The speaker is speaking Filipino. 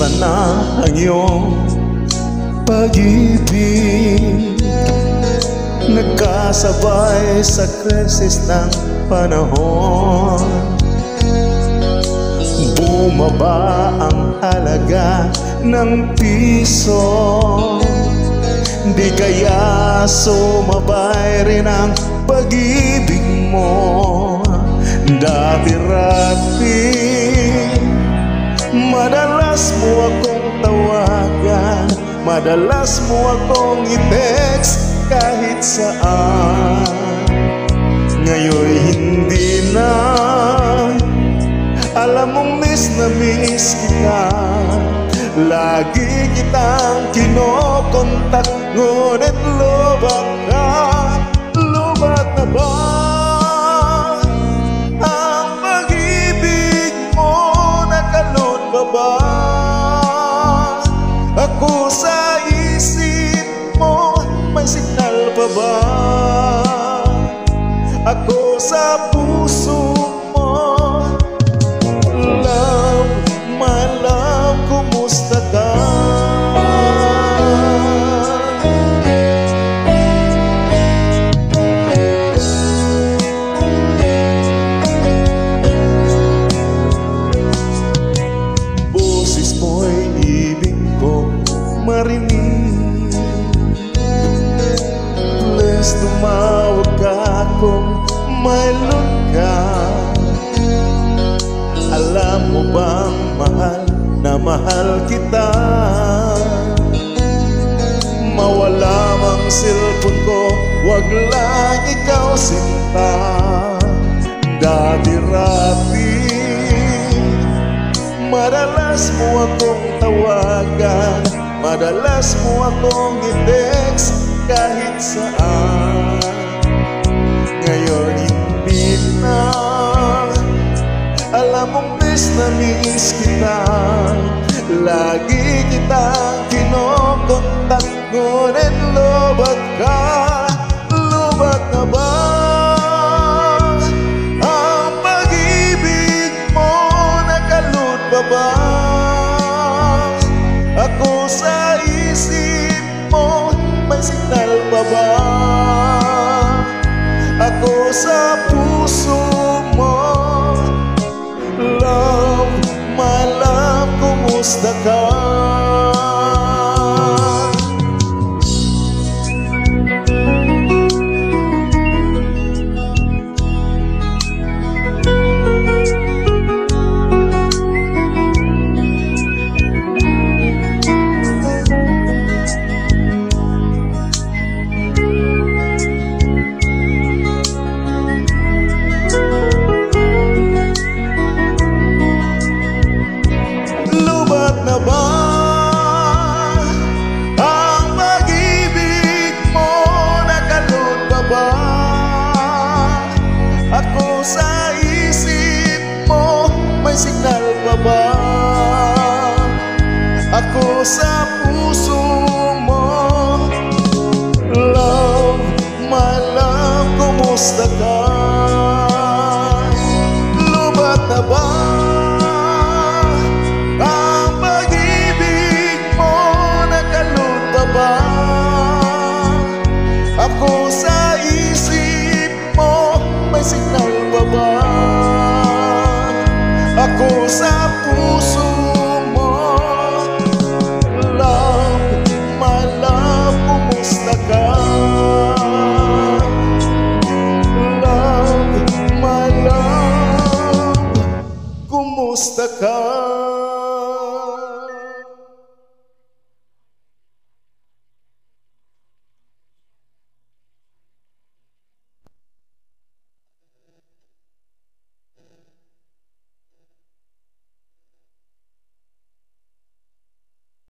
Kumusta na ang iyong pag-ibig? Nagkasabay sa krisis ng panahon. Bumaba ang halaga ng piso. Di kaya sumabay rin ang pag-ibig mo. Dati-rati madalas mo akong tawagan, madalas mo akong i-text kahit saan. Ngayon hindi na. Alam mong miss na miss kita. Lagi kitang kinokontak, ngunit lubat ka. Lubat na ba ang pag-ibig mo? Nakalot pa ba ako sa isip mo? May signal pa ba ako sa puso mo? Love, my love, kumusta ka? Boses mo'y ibig ko marinig. Please tumawag ka kung may luka. Alam mo bang mahal na mahal kita? Mawala mang cellphone ko, wag lang ikaw sinta. Dati-rati madalas mo akong tawagan, madalas mo akong i-text kahit saan. Ngayon hindi na. Alam mong miss na miss kita. Lagi kitang kinokontak, ngunit lubat ka. Lubat na ba ang pag-ibig mo? Nakalot pa ba ako sa isip mo? May signal pa ba ako sa puso mo? Love, my love, kumusta ka? Na ba ang pag-ibig mo? Nakalot pa ba ako sa isip mo? May signal pa ba ako sa puso mo? Love, my love, kumusta ka? Lubat na ba ako sa isip mo? May signal pa ba ako sa puso